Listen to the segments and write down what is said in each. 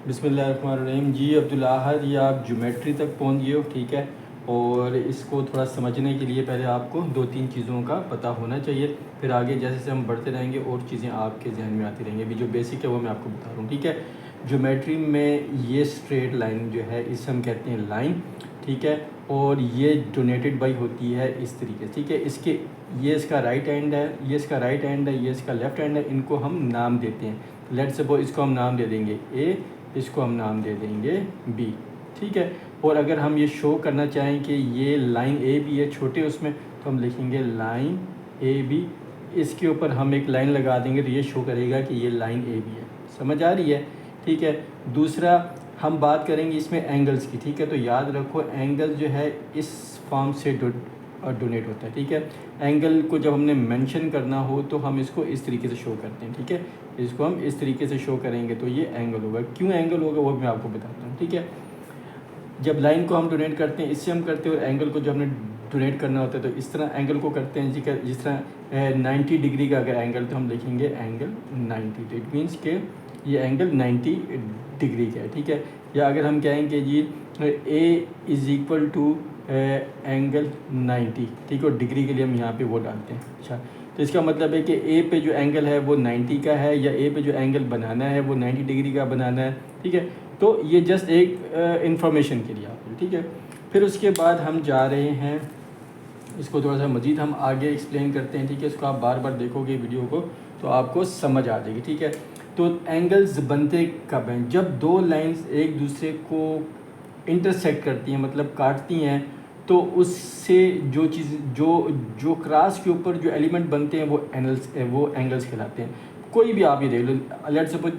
बिस्मिल्लाहिर्रहमानिर्रहीम। जी अब्दुल अहद, ये आप ज्योमेट्री तक पहुंच गए हो, ठीक है। और इसको थोड़ा समझने के लिए पहले आपको दो तीन चीज़ों का पता होना चाहिए, फिर आगे जैसे जैसे हम बढ़ते रहेंगे और चीज़ें आपके जहन में आती रहेंगी। अभी जो बेसिक है वो मैं आपको बता रहा हूँ, ठीक है। ज्योमेट्री में ये स्ट्रेट लाइन जो है इसे हम कहते हैं लाइन, ठीक है। और ये डोनेटेड बाई होती है इस तरीके से, ठीक है। इसके ये इसका राइट हैंड है, ये इसका राइट हैंड है, ये इसका लेफ़्ट हैंड है। इनको हम नाम देते हैं। लेट्स सपोज इसको हम नाम दे देंगे ए, इसको हम नाम दे देंगे बी, ठीक है। और अगर हम ये शो करना चाहें कि ये लाइन ए बी है छोटे उसमें, तो हम लिखेंगे लाइन ए बी। इसके ऊपर हम एक लाइन लगा देंगे तो ये शो करेगा कि ये लाइन ए बी है। समझ आ रही है, ठीक है। दूसरा हम बात करेंगे इसमें एंगल्स की, ठीक है। तो याद रखो एंगल जो है इस फॉर्म से डोनेट होता है, ठीक है। एंगल को जब हमने मेंशन करना हो तो हम इसको इस तरीके से शो करते हैं, ठीक है। इसको हम इस तरीके से शो करेंगे तो ये एंगल होगा। क्यों एंगल होगा वो मैं आपको बताता हूँ, ठीक है। जब लाइन को हम डोनेट करते हैं इससे हम करते हैं, और एंगल को जब हमने डोनेट करना होता है तो इस तरह एंगल को करते हैं। जिस तरह 90 डिग्री का अगर एंगल, तो हम लिखेंगे एंगल 90, तो इट मीन्स के ये एंगल 90 डिग्री का है, ठीक है। या अगर हम कहेंगे G A is equal to angle 90, ठीक है। और डिग्री के लिए हम यहाँ पे वो डालते हैं। अच्छा, तो इसका मतलब है कि ए पे जो एंगल है वो 90 का है, या ए पे जो एंगल बनाना है वो 90 डिग्री का बनाना है, ठीक है। तो ये जस्ट एक इंफॉर्मेशन के लिए आपको, ठीक है। फिर उसके बाद हम जा रहे हैं, इसको थोड़ा सा मज़ीद हम आगे एक्सप्लेन करते हैं, ठीक है। इसको आप बार बार देखोगे वीडियो को तो आपको समझ आ जाएगी, ठीक है। तो एंगल्स बनते कब हैं? जब दो लाइंस एक दूसरे को इंटरसेक्ट करती हैं, मतलब काटती हैं, तो उससे जो चीज़ जो जो क्रॉस के ऊपर जो एलिमेंट बनते हैं वो एंगल्स कहलाते हैं। कोई भी आप ये देख लो, लेट्स सपोज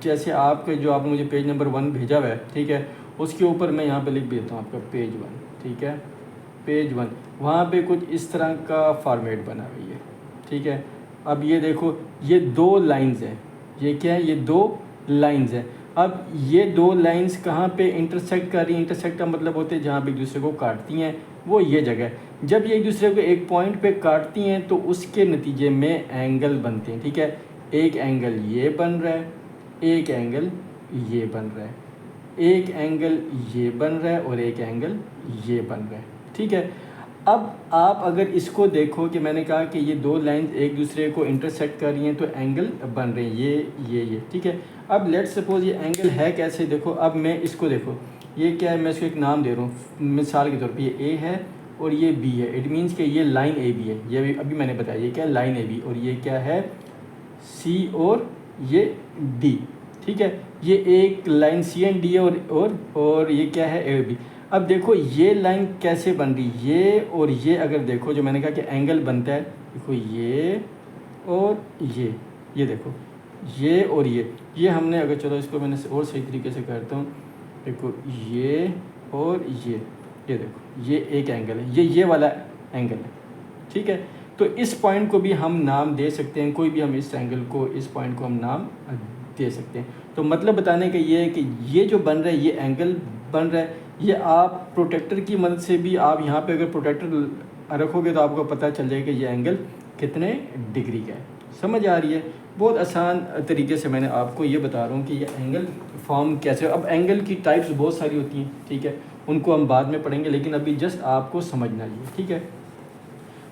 जैसे आपके जो आपने मुझे पेज नंबर 1 भेजा हुआ है, ठीक है। उसके ऊपर मैं यहाँ पे लिख देता हूँ आपका पेज 1, ठीक है। पेज 1 वहाँ पे कुछ इस तरह का फॉर्मेट बना हुई है, ठीक है। अब ये देखो, ये दो लाइंस हैं। ये क्या है? ये दो लाइंस हैं। अब ये दो लाइंस कहाँ पे इंटरसेक्ट कर रही हैं? इंटरसेक्ट का मतलब होते हैं जहाँ पे एक दूसरे को काटती हैं, वो ये जगह है। जब ये एक दूसरे को एक पॉइंट पे काटती हैं तो उसके नतीजे में एंगल बनते हैं, ठीक है। एक एंगल ये बन रहा है, एक एंगल ये बन रहा है, एक एंगल ये बन रहा है, और एक एंगल ये बन रहा है, ठीक है। अब आप अगर इसको देखो कि मैंने कहा कि ये दो लाइंस एक दूसरे को इंटरसेक्ट कर रही हैं तो एंगल बन रहे हैं ये, ठीक है। अब लेट्स सपोज ये एंगल है कैसे, देखो। अब मैं इसको देखो, ये क्या है, मैं इसको एक नाम दे रहा हूँ मिसाल के तौर पे, ये ए है और ये बी है। इट मीन्स कि ये लाइन ए बी है। ये अभी मैंने बताया ये क्या है, लाइन ए बी। और ये क्या है, सी और ये डी, ठीक है। ये एक लाइन सी एंड डी है, और ये क्या है, ए बी। अब देखो ये लाइन कैसे बन रही, ये और ये अगर देखो, जो मैंने कहा कि एंगल बनता है, देखो ये और ये देखो, ये और ये हमने अगर, चलो इसको मैंने और सही तरीके से करता हूँ। देखो ये और ये देखो, ये एक एंगल है, ये वाला एंगल है, ठीक है। तो इस पॉइंट को भी हम नाम दे सकते हैं, कोई भी हम इस एंगल को, इस पॉइंट को हम नाम दे सकते हैं। तो मतलब बताने का ये है कि ये जो बन रहा है, ये एंगल बन रहा है। ये आप प्रोटेक्टर की मदद से भी, आप यहाँ पे अगर प्रोटेक्टर रखोगे तो आपको पता चल जाएगा कि ये एंगल कितने डिग्री का है। समझ आ रही है? बहुत आसान तरीके से मैंने आपको ये बता रहा हूँ कि ये एंगल फॉर्म कैसे। अब एंगल की टाइप्स बहुत सारी होती हैं, ठीक है। उनको हम बाद में पढ़ेंगे, लेकिन अभी जस्ट आपको समझना है, ठीक है।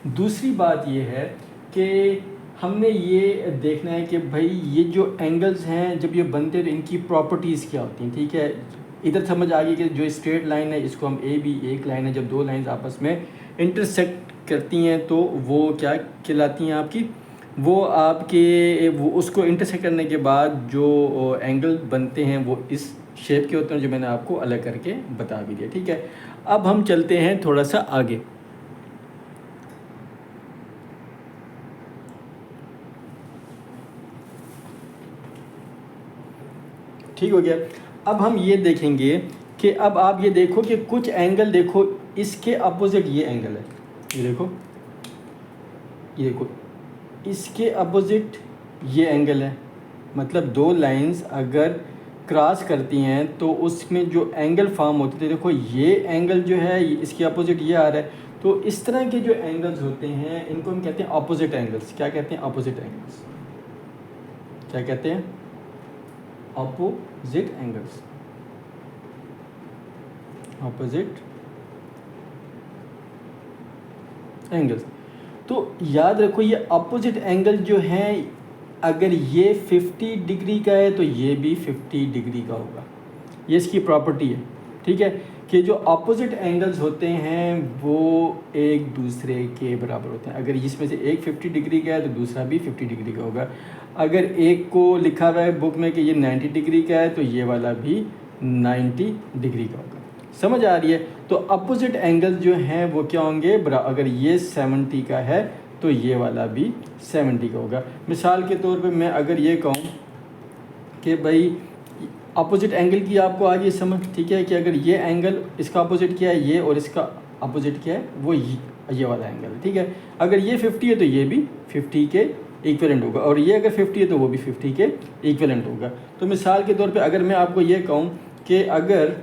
दूसरी बात ये है कि हमने ये देखना है कि भाई ये जो एंगल्स हैं जब ये बनते हैं तो इनकी प्रॉपर्टीज़ क्या होती हैं, ठीक है। इधर समझ आ गई कि जो स्ट्रेट लाइन है इसको हम ए बी एक लाइन है, जब दो लाइंस आपस में इंटरसेक्ट करती हैं तो वो क्या कहलाती हैं आपकी, वो आपके वो उसको इंटरसेक्ट करने के बाद जो एंगल बनते हैं वो इस शेप के होते हैं, जो मैंने आपको अलग करके बता भी दिया, ठीक है। अब हम चलते हैं थोड़ा सा आगे, ठीक हो गया। अब हम ये देखेंगे कि अब आप ये देखो कि कुछ एंगल देखो, इसके अपोजिट ये एंगल है, ये देखो, ये देखो, इसके अपोजिट ये एंगल है। मतलब दो लाइंस अगर क्रॉस करती हैं तो उसमें जो एंगल फॉर्म होते थे, देखो ये एंगल जो है इसके अपोजिट ये आ रहा है। तो इस तरह के जो एंगल्स होते हैं इनको हम कहते हैं अपोजिट एंगल्स। क्या कहते हैं? Opposite angles. क्या कहते हैं? Opposite angles, opposite angles. तो याद रखो ये अपोजिट एंगल जो है, अगर ये 50 डिग्री का है तो ये भी 50 डिग्री का होगा। ये इसकी प्रॉपर्टी है, ठीक है, कि जो अपोजिट एंगल्स होते हैं वो एक दूसरे के बराबर होते हैं। अगर इसमें से एक 50 डिग्री का है तो दूसरा भी 50 डिग्री का होगा। अगर एक को लिखा हुआ है बुक में कि ये 90 डिग्री का है तो ये वाला भी 90 डिग्री का होगा। समझ आ रही है? तो अपोजिट एंगल्स जो हैं वो क्या होंगे, अगर ये 70 का है तो ये वाला भी 70 का होगा। मिसाल के तौर पे मैं अगर ये कहूँ कि भाई अपोजिट एंगल की आपको आ गई समझ, ठीक है, कि अगर ये एंगल इसका अपोजिट क्या है ये, और इसका अपोजिट क्या है वो ये वाला एंगल है, ठीक है। अगर ये 50 है तो ये भी 50 के इक्विवेलेंट होगा, और ये अगर 50 है तो वो भी 50 के इक्विवेलेंट होगा। तो मिसाल के तौर पे अगर मैं आपको ये कहूँ कि अगर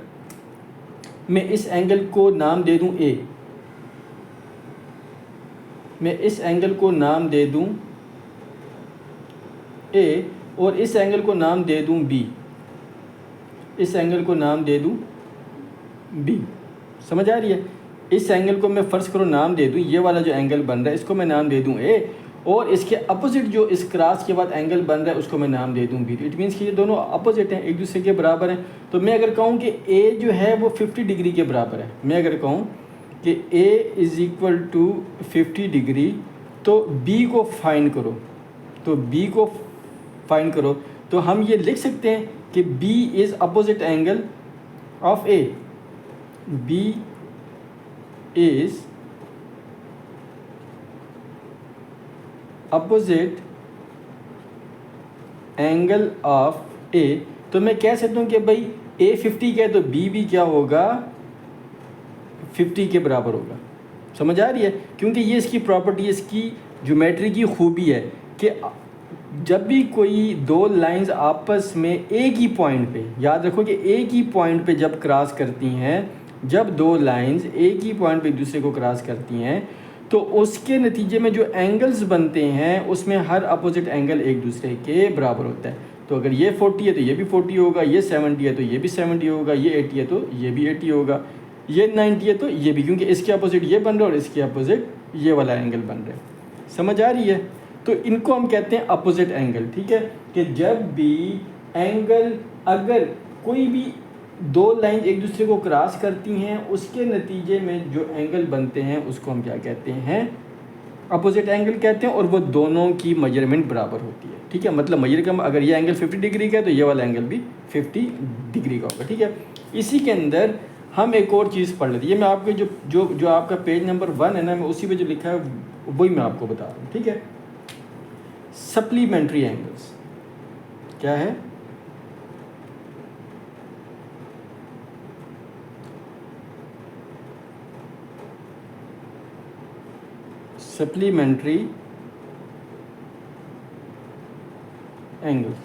मैं इस एंगल को नाम दे दूँ ए, मैं इस एंगल को नाम दे दूँ ए, और इस एंगल को नाम दे दूँ बी, इस एंगल को नाम दे दूँ बी। समझ आ रही है? इस एंगल को मैं फ़र्ज़ करो नाम दे दूँ, ये वाला जो एंगल बन रहा है इसको मैं नाम दे दूँ ए, और इसके अपोजिट जो इस क्रॉस के बाद एंगल बन रहा है उसको मैं नाम दे दूँ बी। इट मीन्स कि ये दोनों अपोजिट हैं, एक दूसरे के बराबर हैं। तो मैं अगर कहूँ कि ए जो है वो 50 डिग्री के बराबर है, मैं अगर कहूँ कि A is equal to 50 degree, तो बी को फाइंड करो, तो बी को फाइंड करो, तो हम ये लिख सकते हैं कि B is opposite angle of A, B is opposite angle of A। तो मैं कह सकता हूँ कि भाई A 50 का है तो B भी क्या होगा, 50 के बराबर होगा। समझ आ रही है? क्योंकि ये इसकी प्रॉपर्टी, इसकी ज्योमेट्री की खूबी है कि जब भी कोई दो लाइंस आपस में एक ही पॉइंट पे, याद रखो कि एक ही पॉइंट पे जब क्रॉस करती हैं, जब दो लाइंस एक ही पॉइंट पे एक दूसरे को क्रॉस करती हैं तो उसके नतीजे में जो एंगल्स बनते हैं उसमें हर अपोजिट एंगल एक दूसरे के बराबर होता है। तो अगर ये 40 है तो ये भी 40 होगा, ये 70 है तो ये भी 70 होगा, ये 80 है तो ये भी 80 होगा, ये 90 है तो ये भी, क्योंकि इसके अपोजिट ये बन रहा है और इसके अपोजिट ये वाला एंगल बन रहा है। समझ आ रही है? तो इनको हम कहते हैं अपोजिट एंगल, ठीक है, कि जब भी एंगल, अगर कोई भी दो लाइन एक दूसरे को क्रॉस करती हैं उसके नतीजे में जो एंगल बनते हैं उसको हम क्या कहते हैं, अपोजिट एंगल कहते हैं, और वो दोनों की मेजरमेंट बराबर होती है, ठीक है। मतलब मेजर का अगर ये एंगल 50 डिग्री का है तो ये वाला एंगल भी 50 डिग्री का होगा, ठीक है। इसी के अंदर हम एक और चीज़ पढ़ लेते हैं। ये मैं आपके जो आपका पेज नंबर 1 है ना, मैं उसी पे जो लिखा है वही मैं आपको बता रहा हूँ, ठीक है। सप्लीमेंट्री एंगल्स क्या है? Supplementary angles.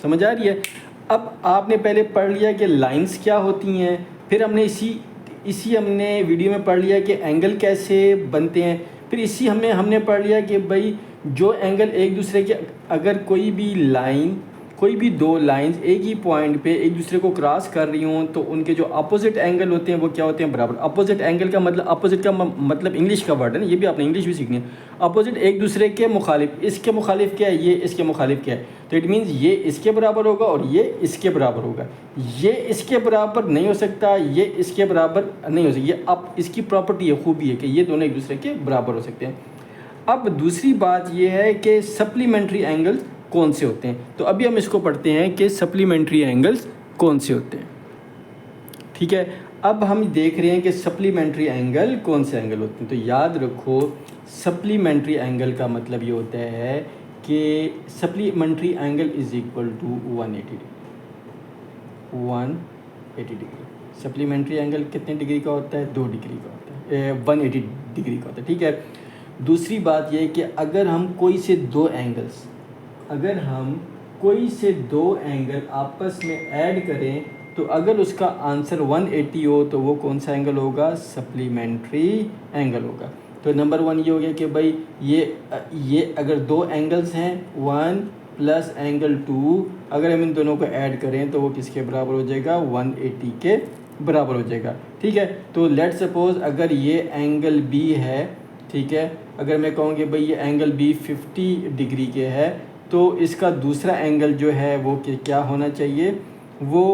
समझ आ रही है? अब आपने पहले पढ़ लिया कि लाइंस क्या होती हैं, फिर हमने इसी हमने वीडियो में पढ़ लिया कि एंगल कैसे बनते हैं, फिर इसी हमने पढ़ लिया कि भाई जो एंगल एक दूसरे के, अगर कोई भी दो लाइंस एक ही पॉइंट पे एक दूसरे को क्रॉस कर रही हों तो उनके जो अपोजिट एंगल होते हैं वो क्या होते हैं, बराबर। अपोजिट एंगल का मतलब, अपोजिट का मतलब इंग्लिश का वर्ड है ना, ये भी आपने इंग्लिश भी सीखनी है। अपोजिट एक दूसरे के मुखालिफ, इसके मुखालिफ क्या है, ये इसके मुखालिफ क्या है, तो इट मीन्स ये इसके बराबर होगा और ये इसके बराबर होगा। ये इसके बराबर नहीं हो सकता, ये इसके बराबर नहीं हो सकता। ये अब इसकी प्रॉपर्टी है, खूबी है कि ये दोनों एक दूसरे के बराबर हो सकते हैं। अब दूसरी बात ये है कि सप्लीमेंट्री एंगल्स कौन से होते हैं, तो अभी हम इसको पढ़ते हैं कि सप्लीमेंट्री एंगल्स कौन से होते हैं, ठीक है। अब हम देख रहे हैं कि सप्लीमेंट्री एंगल कौन से एंगल होते हैं। तो याद रखो सप्लीमेंट्री एंगल का मतलब ये होता है कि supplementary angle is equal to 180 degree. Supplementary angle कितने डिग्री का होता है? 2 डिग्री का होता है, 180 डिग्री का होता है, ठीक है। दूसरी बात यह कि अगर हम कोई से दो एंगल आपस में ऐड करें तो अगर उसका आंसर 180 हो तो वो कौन सा एंगल होगा? सप्लीमेंट्री एंगल होगा। तो नंबर 1 ये हो गया कि भाई ये अगर दो एंगल्स हैं 1 प्लस एंगल 2, अगर हम इन दोनों को ऐड करें तो वो किसके बराबर हो जाएगा, 180 के बराबर हो जाएगा। ठीक है, तो लेट सपोज अगर ये एंगल बी है, ठीक है, अगर मैं कहूँ कि भाई ये एंगल बी 50 डिग्री के है, तो इसका दूसरा एंगल जो है वो क्या होना चाहिए, वो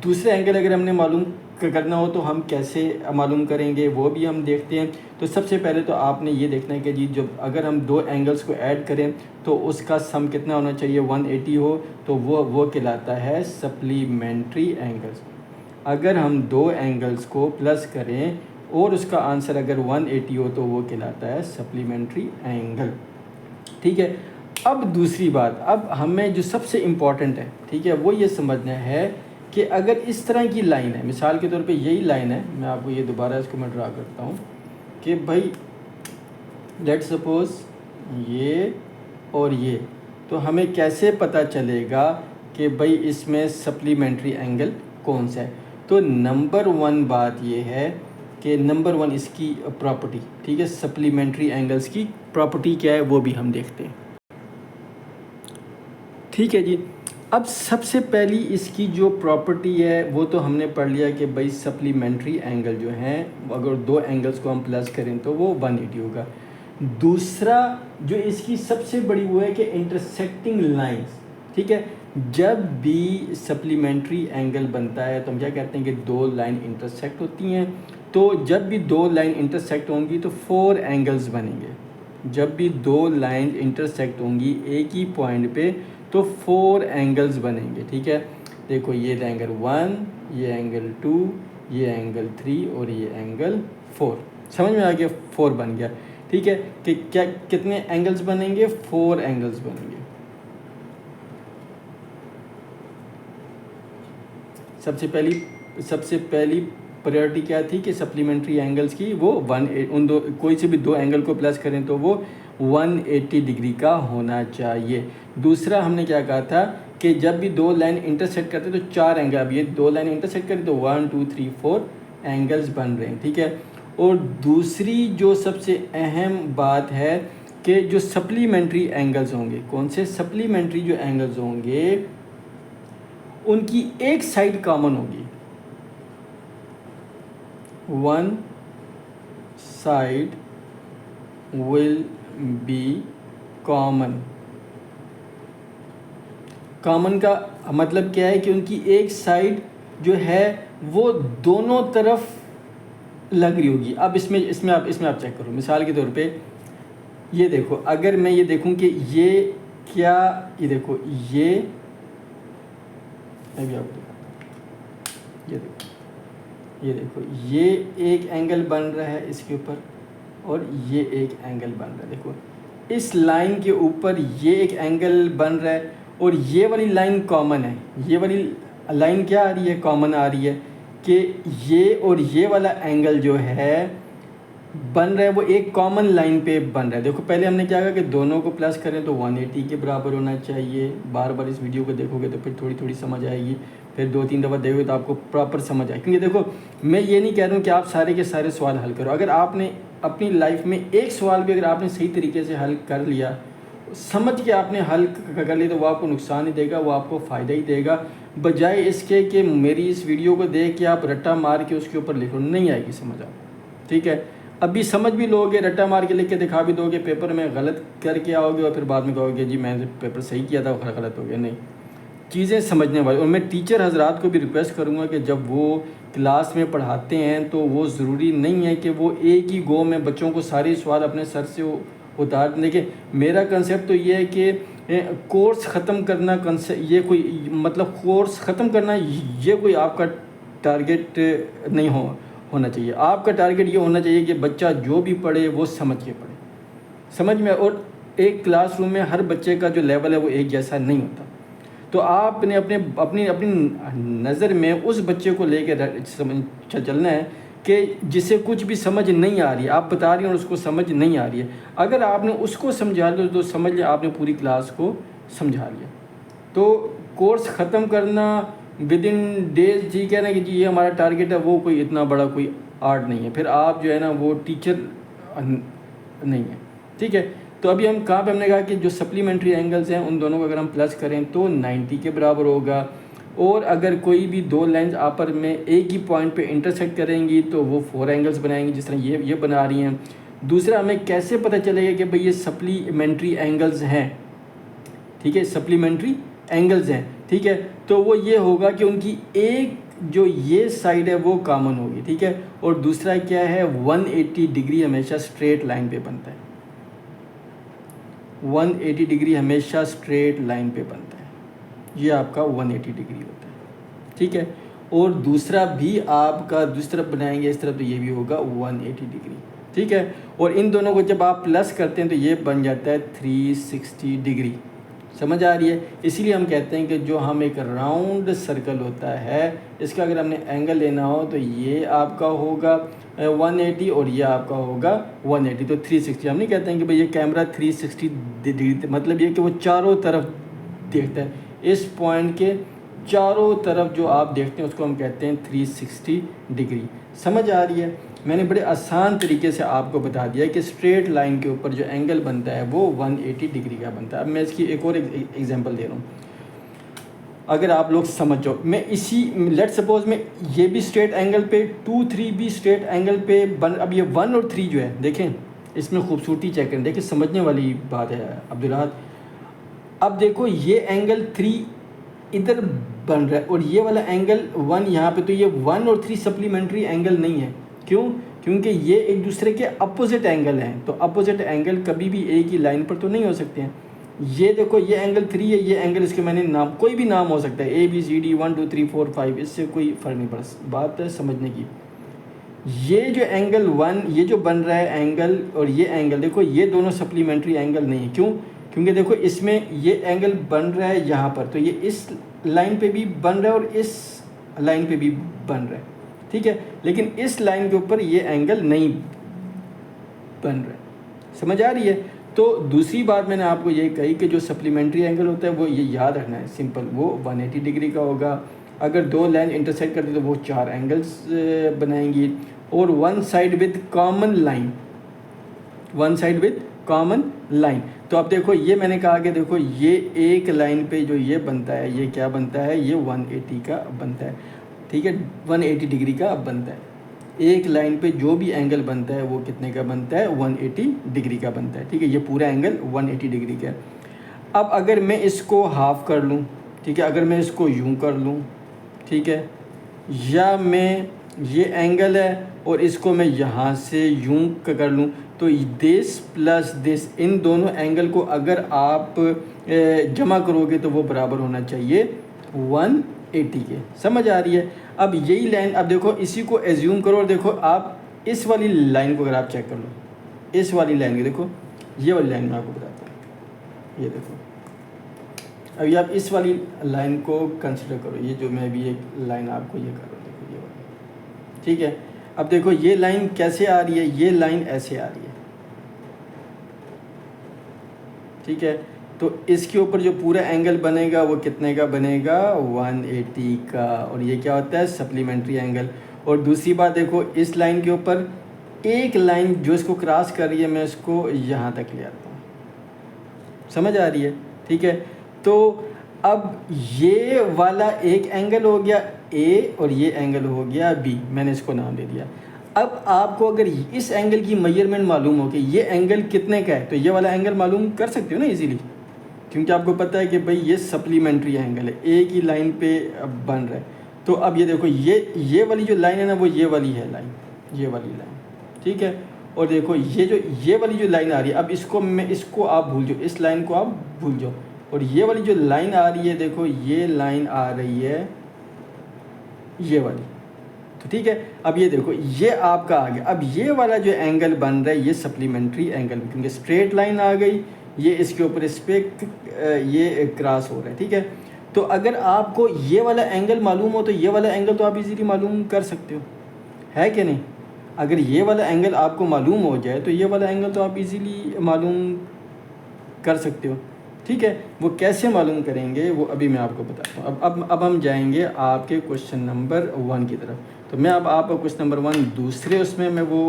दूसरा एंगल अगर हमने मालूम करना हो तो हम कैसे मालूम करेंगे वो भी हम देखते हैं। तो सबसे पहले तो आपने ये देखना है कि जी जब अगर हम दो एंगल्स को ऐड करें तो उसका सम कितना होना चाहिए, 180 हो, तो वो कहलाता है सप्लीमेंट्री एंगल्स। अगर हम दो एंगल्स को प्लस करें और उसका आंसर अगर 180 हो तो वो कहलाता है सप्लीमेंट्री एंगल। ठीक है, अब दूसरी बात, अब हमें जो सबसे इम्पॉर्टेंट है, ठीक है, वो ये समझना है कि अगर इस तरह की लाइन है, मिसाल के तौर पे यही लाइन है, मैं आपको ये दोबारा इसको मैं ड्रा करता हूँ कि भाई लेट सपोज ये और ये, तो हमें कैसे पता चलेगा कि भाई इसमें सप्लीमेंट्री एंगल कौन सा है। तो नंबर 1 बात ये है कि नंबर 1 इसकी प्रॉपर्टी, ठीक है, सप्लीमेंट्री एंगल्स की प्रॉपर्टी क्या है वो भी हम देखते हैं। ठीक है जी, अब सबसे पहली इसकी जो प्रॉपर्टी है वो तो हमने पढ़ लिया कि भाई सप्लीमेंट्री एंगल जो हैं अगर दो एंगल्स को हम प्लस करें तो वो 180 होगा। दूसरा जो इसकी सबसे बड़ी वो है कि इंटरसेक्टिंग लाइंस, ठीक है, जब भी सप्लीमेंट्री एंगल बनता है तो हम क्या कहते हैं कि दो लाइन इंटरसेक्ट होती हैं। तो जब भी दो लाइन इंटरसेक्ट होंगी तो 4 एंगल्स बनेंगे। जब भी दो लाइन इंटरसेक्ट होंगी एक ही पॉइंट पे तो 4 एंगल्स बनेंगे। ठीक है, देखो ये एंगल 1, ये एंगल 2, ये एंगल 3 और ये एंगल 4, समझ में आ गया, 4 बन गया। ठीक है, कि क्या कितने एंगल्स बनेंगे, 4 एंगल्स बनेंगे। सबसे पहली प्रायोरिटी क्या थी कि सप्लीमेंट्री एंगल्स की वो कोई से भी दो एंगल को प्लस करें तो वो 180 डिग्री का होना चाहिए। दूसरा हमने क्या कहा था कि जब भी दो लाइन इंटरसेक्ट करते तो 4 एंगल, अब ये दो लाइन इंटरसेक्ट करें तो 1 2 3 4 एंगल्स बन रहे हैं। ठीक है, और दूसरी जो सबसे अहम बात है कि जो सप्लीमेंट्री एंगल्स होंगे, कौन से सप्लीमेंट्री जो एंगल्स होंगे उनकी एक साइड कॉमन होगी, one side will be common. Common का मतलब क्या है कि उनकी एक साइड जो है वो दोनों तरफ लग रही होगी। अब इसमें आप चेक करो, मिसाल के तौर पे ये देखो, अगर मैं ये देखूं कि ये क्या, ये देखो ये, मैं भी आपको दिखाता हूं, ये देखो ये एक एंगल बन रहा है इसके ऊपर और ये एक एंगल बन रहा है। देखो इस लाइन के ऊपर ये एक एंगल बन रहा है और ये वाली लाइन कॉमन है। ये वाली लाइन क्या आ रही है, कॉमन आ रही है कि ये और ये वाला एंगल जो है बन रहा है वो एक कॉमन लाइन पे बन रहा है। देखो पहले हमने क्या कहा कि दोनों को प्लस करें तो 180 के बराबर होना चाहिए। बार बार इस वीडियो को देखोगे तो फिर थोड़ी थोड़ी समझ आएगी, फिर 2-3 दफ़ा देखोगे तो आपको प्रॉपर समझ आएगी। क्योंकि देखो मैं ये नहीं कह रहा हूँ कि आप सारे के सारे सवाल हल करो। अगर आपने अपनी लाइफ में एक सवाल भी अगर आपने सही तरीके से हल कर लिया, समझ के आपने हल कर लिया, तो वो आपको नुकसान नहीं देगा, वो आपको फ़ायदा ही देगा, बजाय इसके कि मेरी इस वीडियो को देख के आप रट्टा मार के उसके ऊपर लिखो, नहीं आएगी समझ आपको। ठीक है, अभी समझ भी लोगे, रट्टा मार के लिख के दिखा भी दोगे, पेपर में गलत करके आओगे और फिर बाद में कहोगे जी मैंने पेपर सही किया था और गलत हो गया। नहीं, चीज़ें समझने वाली। और मैं टीचर हजरात को भी रिक्वेस्ट करूँगा कि जब वो क्लास में पढ़ाते हैं तो वो ज़रूरी नहीं है कि वो एक ही गो में बच्चों को सारे सवाल अपने सर से उतार दें। देखिए मेरा कंसेप्ट तो ये है कि कोर्स ख़त्म करना ये कोई मतलब कोर्स ख़त्म करना ये कोई आपका टारगेट नहीं होना चाहिए। आपका टारगेट ये होना चाहिए कि बच्चा जो भी पढ़े वो समझ के पढ़े, समझ में। और एक क्लासरूम में हर बच्चे का जो लेवल है वो एक जैसा नहीं होता, तो आपने अपनी नज़र में उस बच्चे को लेकर चलना है कि जिसे कुछ भी समझ नहीं आ रही है, आप बता रही हैं और उसको समझ नहीं आ रही है, अगर आपने उसको समझा लिया तो समझ लिया आपने पूरी क्लास को समझा लिया। तो कोर्स ख़त्म करना विद इन डेज, ठीक है ना, कि जी ये हमारा टारगेट है, वो कोई इतना बड़ा कोई आर्ट नहीं है, फिर आप जो है ना वो टीचर नहीं है। ठीक है, तो अभी हम कहाँ पे हमने कहा कि जो सप्लीमेंट्री एंगल्स हैं उन दोनों को अगर हम प्लस करें तो 90 के बराबर होगा। और अगर कोई भी दो लाइंस आपस में एक ही पॉइंट पे इंटरसेक्ट करेंगी तो वो 4 एंगल्स बनाएंगी, जिस तरह ये बना रही हैं। दूसरा, हमें कैसे पता चलेगा कि भाई ये सप्लीमेंट्री एंगल्स हैं, ठीक है, सप्लीमेंट्री एंगल्स हैं, ठीक है। तो वो ये होगा कि उनकी एक जो ये साइड है वो कॉमन होगी, ठीक है। और दूसरा क्या है, 180 डिग्री हमेशा स्ट्रेट लाइन पे बनता है, 180 डिग्री हमेशा स्ट्रेट लाइन पे बनता है, ये आपका 180 डिग्री होता है, ठीक है। और दूसरा भी आपका दूसरी तरफ बनाएंगे इस तरफ, तो ये भी होगा 180 डिग्री, ठीक है। और इन दोनों को जब आप प्लस करते हैं तो ये बन जाता है 360 डिग्री। समझ आ रही है? इसीलिए हम कहते हैं कि जो हम एक राउंड सर्कल होता है इसका अगर हमने एंगल लेना हो तो ये आपका होगा 180 और ये आपका होगा 180, तो 360। हम नहीं कहते हैं कि भाई ये कैमरा 360 डिग्री, मतलब ये कि वो चारों तरफ देखता है, इस पॉइंट के चारों तरफ जो आप देखते हैं उसको हम कहते हैं 360 डिग्री। समझ आ रही है? मैंने बड़े आसान तरीके से आपको बता दिया कि स्ट्रेट लाइन के ऊपर जो एंगल बनता है वो 180 डिग्री का बनता है। अब मैं इसकी एक और एग्जांपल दे रहा हूँ, अगर आप लोग समझो। मैं इसी लेट सपोज में ये भी स्ट्रेट एंगल पे, 2, 3 भी स्ट्रेट एंगल पे अब ये 1 और 3 जो है, देखें इसमें खूबसूरती चेक करें, देखिए समझने वाली बात है अब्दुल्लाह। अब देखो ये एंगल 3 इधर बन रहा है और ये वाला एंगल 1 यहाँ पे, तो ये 1 और 3 सप्लीमेंट्री एंगल नहीं है। क्यों? क्योंकि ये एक दूसरे के अपोजिट एंगल हैं, तो अपोजिट एंगल कभी भी एक ही लाइन पर तो नहीं हो सकते हैं। ये देखो ये एंगल 3 है, ये एंगल, इसके मैंने नाम कोई भी नाम हो सकता है, ABCD 1 2 3 4 5, इससे कोई फ़र्क नहीं पड़ता, बात है समझने की। ये जो एंगल 1 ये जो बन रहा है एंगल, और ये एंगल देखो, ये दोनों सप्लीमेंट्री एंगल नहीं है। क्यों? क्योंकि देखो इसमें ये एंगल बन रहा है यहाँ पर, तो ये इस लाइन पे भी बन रहा है और इस लाइन पे भी बन रहा है, ठीक है। लेकिन इस लाइन के ऊपर ये एंगल नहीं बन रहा है। समझ आ रही है? तो दूसरी बात मैंने आपको ये कही कि जो सप्लीमेंट्री एंगल होता है वो ये याद रखना है, सिंपल, वो 180 डिग्री का होगा। अगर दो लाइन इंटरसेक्ट करती तो वो 4 एंगल्स बनाएंगी। और one side with common line, one side with common line. तो अब देखो ये मैंने कहा कि देखो ये एक लाइन पे जो ये बनता है, ये क्या बनता है, ये 180 का बनता है, ठीक है, 180 डिग्री का बनता है। एक लाइन पे जो भी एंगल बनता है वो कितने का बनता है, 180 डिग्री का बनता है, ठीक है। ये पूरा एंगल 180 डिग्री का है। अब अगर मैं इसको हाफ कर लूँ, ठीक है, अगर मैं इसको यूं कर लूँ, ठीक है, या मैं ये एंगल है और इसको मैं यहाँ से यूं कर लूँ, तो दिस प्लस दिस, इन दोनों एंगल को अगर आप जमा करोगे तो वो बराबर होना चाहिए 180 के। समझ आ रही है? अब यही लाइन, अब देखो इसी को एज्यूम करो और देखो आप इस वाली लाइन को अगर आप चेक कर लो, इस वाली लाइन को देखो, ये वाली लाइन मैं आपको बताता हूँ, ये देखो। अभी आप इस वाली लाइन को कंसिडर करो, ये जो मैं भी एक लाइन आपको ये कर रहा हूँ, देखो ये वाली, ठीक है। अब देखो ये लाइन कैसे आ रही है, ये लाइन ऐसे आ रही है, ठीक है। तो इसके ऊपर जो पूरा एंगल बनेगा वो कितने का बनेगा, 180 का, और ये क्या होता है, सप्लीमेंट्री एंगल। और दूसरी बात देखो, इस लाइन के ऊपर एक लाइन जो इसको क्रॉस कर रही है, मैं इसको यहाँ तक ले आता हूँ। समझ आ रही है? ठीक है। तो अब ये वाला एक एंगल हो गया ए और ये एंगल हो गया बी, मैंने इसको नाम दे दिया। अब आपको अगर इस एंगल की मेजरमेंट मालूम हो कि ये एंगल कितने का है, तो ये वाला एंगल मालूम कर सकते हो ना इजीली, क्योंकि आपको पता है कि भाई ये सप्लीमेंट्री एंगल है, एक ही लाइन पे बन रहा है। तो अब ये देखो, ये वाली जो लाइन है ना, वो ये वाली है लाइन, ये वाली लाइन, ठीक है। और देखो ये वाली जो लाइन आ रही है, अब इसको आप भूल जाओ, इस लाइन को आप भूल जाओ, और ये वाली जो लाइन आ रही है, देखो ये लाइन आ रही है ये वाली, तो ठीक है। अब ये देखो ये आपका आ गया। अब ये वाला जो एंगल बन रहा है ये सप्लीमेंट्री एंगल, क्योंकि स्ट्रेट लाइन आ गई, ये इसके ऊपर इस पर ये क्रॉस हो रहा है, ठीक है। तो अगर आपको ये वाला एंगल मालूम हो तो ये वाला एंगल तो आप इजीली मालूम कर सकते हो, है कि नहीं। अगर ये वाला एंगल आपको मालूम हो जाए तो ये वाला एंगल तो आप इजीली मालूम कर सकते हो, ठीक है। वो कैसे मालूम करेंगे वो अभी मैं आपको बताता हूँ। अब हम जाएंगे आपके क्वेश्चन नंबर 1 की तरफ। तो मैं अब आपको क्वेश्चन नंबर 1 दूसरे उसमें मैं वो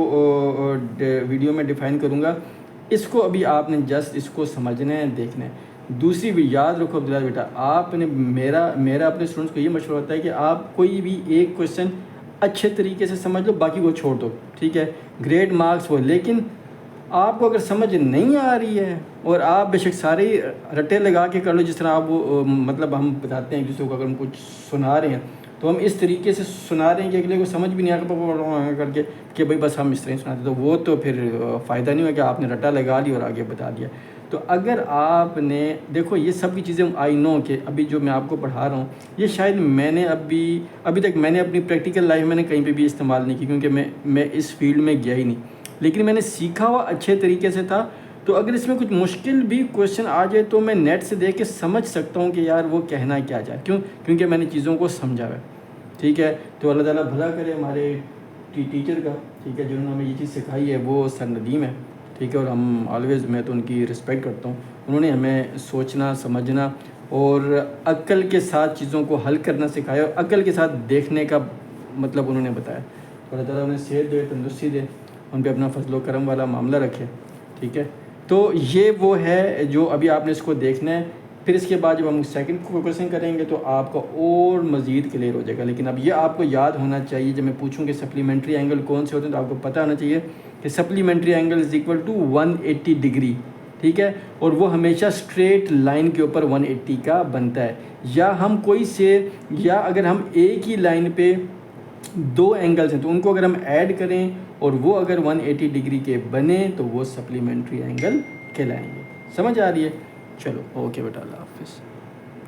वीडियो में डिफ़ाइन करूँगा। इसको अभी आपने जस्ट इसको समझना है, देखना है। दूसरी भी याद रखो अब्दुल्ला बेटा, आपने मेरा अपने स्टूडेंट्स को ये मशवरा होता है कि आप कोई भी एक क्वेश्चन अच्छे तरीके से समझ लो, बाकी वो छोड़ दो, ठीक है। ग्रेड मार्क्स वो, लेकिन आपको अगर समझ नहीं आ रही है और आप बेशक सारे रट्टे लगा के कर लो, जिस तरह आप वो मतलब हम बताते हैं किसी को अगर हम कुछ सुना रहे हैं तो हम इस तरीके से सुना रहे हैं कि अगले को समझ भी नहीं आ करके कि भाई बस हम इस तरह सुनाते, तो वो तो फिर फ़ायदा नहीं हुआ कि आपने रट्टा लगा लिया और आगे बता दिया। तो अगर आपने देखो ये सब की चीज़ें आई नो कि अभी जो मैं आपको पढ़ा रहा हूँ ये शायद मैंने अभी तक मैंने अपनी प्रैक्टिकल लाइफ मैंने कहीं पे भी इस्तेमाल नहीं की, क्योंकि मैं इस फील्ड में गया ही नहीं, लेकिन मैंने सीखा हुआ अच्छे तरीके से था। तो अगर इसमें कुछ मुश्किल भी क्वेश्चन आ जाए तो मैं नेट से देख के समझ सकता हूँ कि यार वो कहना क्या चाहे, क्योंकि मैंने चीज़ों को समझा है, ठीक है। तो अल्लाह ताला भला करे हमारे टीचर का, ठीक है, जिन्होंने हमें ये चीज़ सिखाई है, वो सर नदीम है, ठीक है। और हम ऑलवेज़, मैं तो उनकी रिस्पेक्ट करता हूँ, उन्होंने हमें सोचना समझना और अक्ल के साथ चीज़ों को हल करना सिखाया और अक्ल के साथ देखने का मतलब उन्होंने बताया। तो अल्लाह ताला उन्हें सेहत दे, तंदुरुस्ती दे, उन पे अपना फजलो करम वाला मामला रखे, ठीक है। तो ये वो है जो अभी आपने इसको देखना है। फिर इसके बाद जब हम सेकंड क्वेश्चन करेंगे तो आपका और मज़ीद क्लियर हो जाएगा। लेकिन अब ये आपको याद होना चाहिए, जब मैं पूछूं कि सप्लीमेंट्री एंगल कौन से होते हैं तो आपको पता होना चाहिए कि supplementary angle is equal to 180 degree, ठीक है। और वो हमेशा स्ट्रेट लाइन के ऊपर 180 का बनता है। या अगर हम एक ही लाइन पे दो एंगल्स हैं तो उनको अगर हम ऐड करें और वो अगर 180 डिग्री के बने तो वो सप्लीमेंट्री एंगल कहलाएंगे। समझ आ रही है? चलो ओके बेटा, अल्लाह हाफिज़।